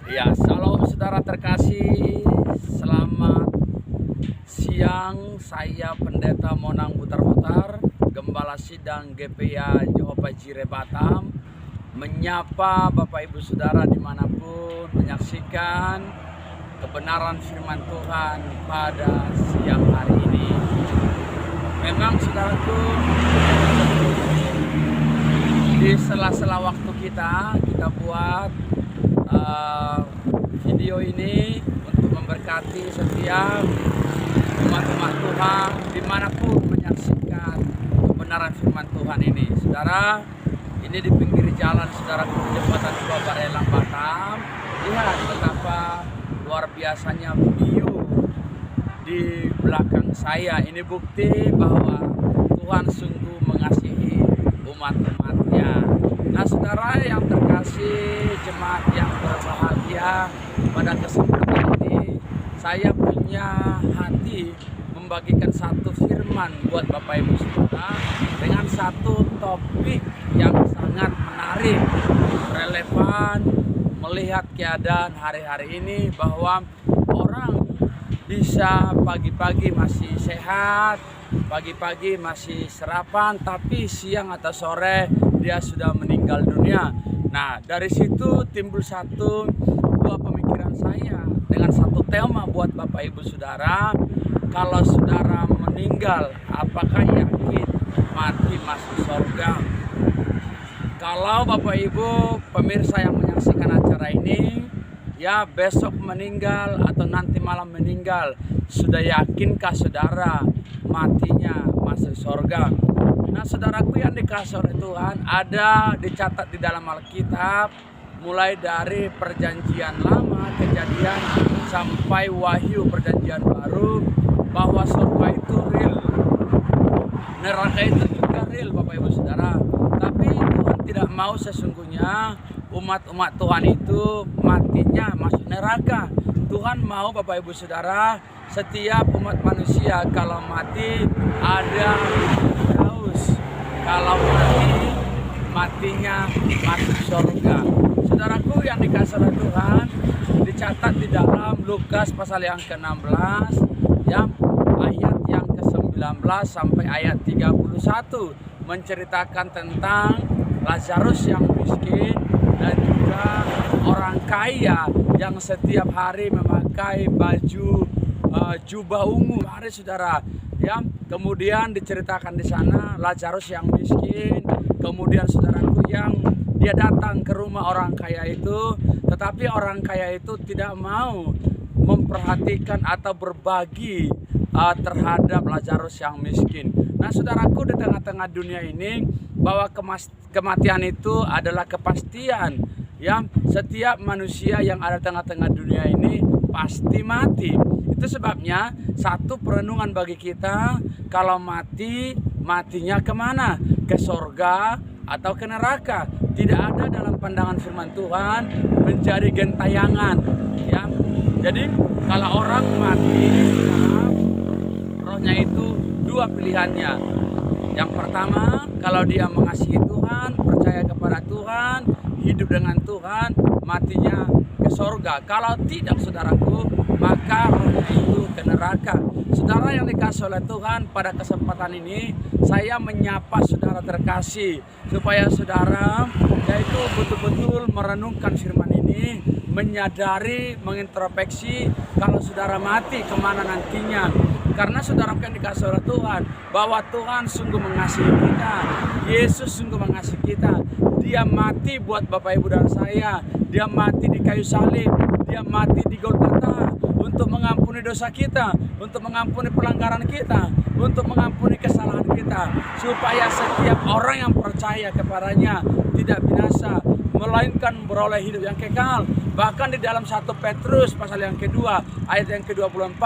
Ya, salam saudara terkasih. Selamat siang. Saya Pendeta Monang Butar-Butar, Gembala Sidang GPA Jehovah Jireh Batam, menyapa Bapak Ibu Saudara dimanapun menyaksikan kebenaran firman Tuhan pada siang hari ini. Memang saudaraku, di sela-sela waktu kita buat video ini untuk memberkati setiap umat-umat Tuhan dimanapun menyaksikan kebenaran firman Tuhan ini. Saudara, ini di pinggir jalan saudara jembatan Dua Barelang Batam. Lihat betapa luar biasanya view di belakang saya. Ini bukti bahwa Tuhan sungguh mengasihi umat-umatnya. Nah saudara yang terkasih, jemaat yang berbahagia, pada kesempatan ini saya punya hati membagikan satu firman buat Bapak Ibu Saudara dengan satu topik yang sangat menarik, relevan melihat keadaan hari-hari ini, bahwa orang bisa pagi-pagi masih sehat, pagi-pagi masih sarapan, tapi siang atau sore dia sudah meninggal dunia. Nah, dari situ timbul satu buah pemikiran saya dengan satu tema buat Bapak Ibu Saudara. Kalau saudara meninggal, apakah yakin mati masuk surga? Kalau Bapak Ibu pemirsa yang menyaksikan acara ini, ya besok meninggal atau nanti malam meninggal, sudah yakinkah saudara matinya masuk surga? Nah saudaraku yang dikasih oleh Tuhan, ada dicatat di dalam Alkitab mulai dari perjanjian lama, Kejadian, sampai Wahyu perjanjian baru, bahwa surga itu real, neraka itu juga real Bapak Ibu Saudara. Tapi Tuhan tidak mau sesungguhnya umat-umat Tuhan itu matinya masuk neraka. Tuhan mau Bapak Ibu Saudara, setiap umat manusia kalau mati ada Daus, kalau matinya masuk surga. Saudaraku yang dikasih oleh Tuhan, dicatat di dalam Lukas pasal yang ke-16, ya, ayat yang ke-19 sampai ayat 31, menceritakan tentang Lazarus yang miskin dan juga orang kaya yang setiap hari memakai baju jubah ungu. Mari saudara, ya, kemudian diceritakan di sana Lazarus yang miskin, kemudian saudaraku yang dia datang ke rumah orang kaya itu, tetapi orang kaya itu tidak mau memperhatikan atau berbagi terhadap Lazarus yang miskin. Nah saudaraku, di tengah-tengah dunia ini, bahwa kematian itu adalah kepastian, ya, setiap manusia yang ada di tengah-tengah dunia ini pasti mati. Itu sebabnya satu perenungan bagi kita, kalau mati, matinya kemana? Ke surga atau ke neraka? Tidak ada dalam pandangan firman Tuhan menjadi gentayangan, ya. Jadi kalau orang mati, rohnya itu dua pilihannya. Yang pertama, kalau dia mengasihi Tuhan, percaya kepada Tuhan, hidup dengan Tuhan, matinya ke surga. Kalau tidak saudaraku, maka rohnya itu ke neraka. Saudara yang dikasih oleh Tuhan, pada kesempatan ini saya menyapa saudara terkasih, supaya saudara yaitu betul-betul merenungkan firman ini, menyadari, mengintrospeksi kalau saudara mati kemana nantinya. Karena saudara kan dikasih oleh Tuhan bahwa Tuhan sungguh mengasihi kita, Yesus sungguh mengasihi kita. Dia mati buat Bapak Ibu dan saya, dia mati di kayu salib, dia mati di Golgota untuk mengampuni dosa kita, untuk mengampuni pelanggaran kita, untuk mengampuni kesalahan kita, supaya setiap orang yang percaya kepadanya tidak binasa, melainkan beroleh hidup yang kekal. Bahkan di dalam 1 Petrus pasal yang kedua ayat yang ke-24,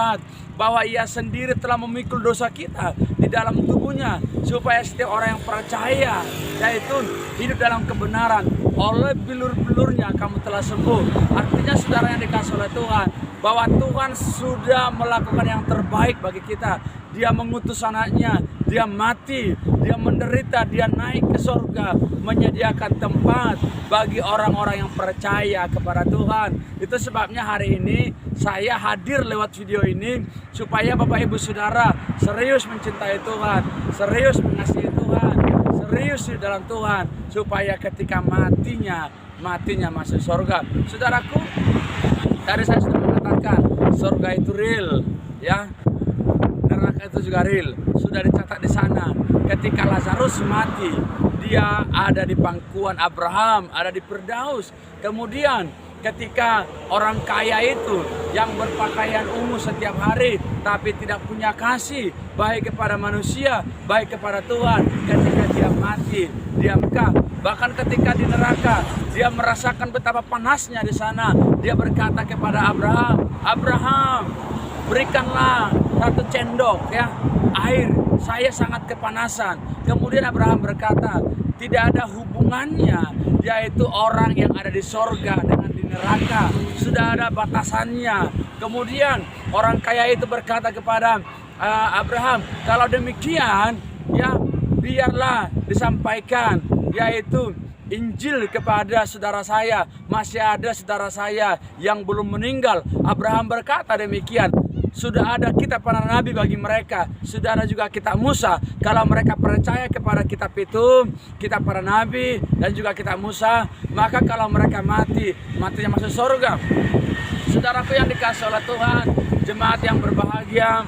bahwa ia sendiri telah memikul dosa kita di dalam tubuhnya, supaya setiap orang yang percaya, yaitu hidup dalam kebenaran, oleh bilur-bilurnya kamu telah sembuh. Artinya saudara yang dikasih oleh Tuhan, bahwa Tuhan sudah melakukan yang terbaik bagi kita. dia mengutus anaknya, dia mati, dia menderita, dia naik ke surga, menyediakan tempat bagi orang-orang yang percaya kepada Tuhan. Itu sebabnya hari ini saya hadir lewat video ini supaya Bapak Ibu Saudara serius mencintai Tuhan, serius mengasihi Tuhan, serius di dalam Tuhan, supaya ketika matinya masuk surga. Saudaraku, tadi saya sudah mengatakan surga itu real, ya. Neraka itu juga real, sudah dicatat di sana. Ketika Lazarus mati, dia ada di pangkuan Abraham, ada di Firdaus. Kemudian ketika orang kaya itu yang berpakaian ungu setiap hari tapi tidak punya kasih baik kepada manusia, baik kepada Tuhan, ketika dia mati, dia mekah. Bahkan ketika di neraka, dia merasakan betapa panasnya di sana. Dia berkata kepada Abraham, "Abraham, berikanlah 1 sendok ya air, saya sangat kepanasan." Kemudian Abraham berkata, tidak ada hubungannya, yaitu orang yang ada di sorga dengan di neraka, sudah ada batasannya. Kemudian orang kaya itu berkata kepada Abraham, kalau demikian ya biarlah disampaikan, yaitu Injil kepada saudara saya, masih ada saudara saya yang belum meninggal. Abraham berkata demikian, sudah ada kitab para nabi bagi mereka, sudah ada juga kitab Musa. Kalau mereka percaya kepada kitab itu, kitab para nabi dan juga kitab Musa, maka kalau mereka matinya masuk surga. Saudaraku yang dikasihi oleh Tuhan, jemaat yang berbahagia,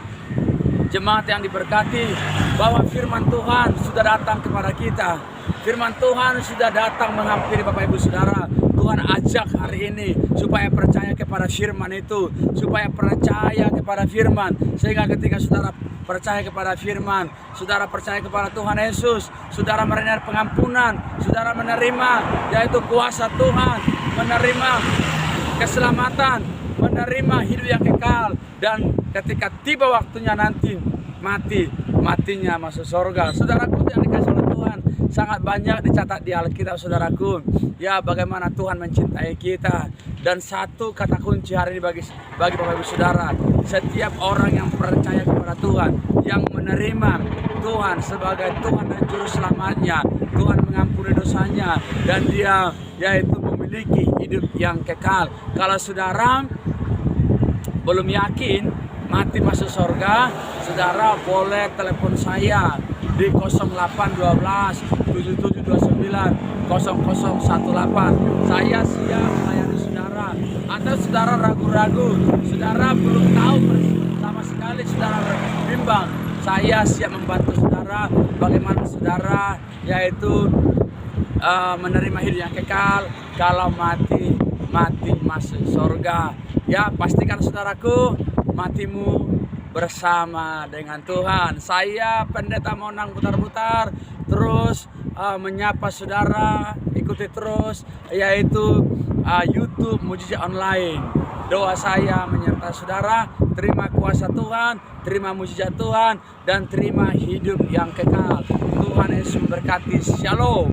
jemaat yang diberkati, bahwa firman Tuhan sudah datang kepada kita. Firman Tuhan sudah datang menghampiri Bapak Ibu Saudara. Tuhan ajak hari ini supaya percaya kepada firman itu, supaya percaya kepada firman, sehingga ketika saudara percaya kepada firman, saudara percaya kepada Tuhan Yesus, saudara menerima pengampunan, saudara menerima yaitu kuasa Tuhan, menerima keselamatan, menerima hidup yang kekal, dan ketika tiba waktunya nanti matinya masuk surga. Saudaraku yang dikasihi oleh Tuhan, sangat banyak dicatat di Alkitab, saudaraku, ya bagaimana Tuhan mencintai kita. Dan satu kata kunci hari ini bagi Bapak Ibu Saudara, setiap orang yang percaya kepada Tuhan, yang menerima Tuhan sebagai Tuhan dan Juru Selamatnya, Tuhan mengampuni dosanya, dan dia yaitu memiliki hidup yang kekal. Kalau saudara belum yakin mati masuk surga, saudara boleh telepon saya di 0812 7729 0018. Saya siap melayani saudara. Atau saudara ragu-ragu, saudara belum tahu sama sekali, saudara bimbang, saya siap membantu saudara bagaimana saudara yaitu menerima hidup yang kekal kalau mati masuk surga. Ya, pastikan saudaraku, matimu bersama dengan Tuhan. Saya Pendeta Monang putar-putar terus menyapa saudara, ikuti terus yaitu YouTube Mujizat Online. Doa saya menyertai saudara, terima kuasa Tuhan, terima mujizat Tuhan, dan terima hidup yang kekal. Tuhan Yesus memberkati. Shalom.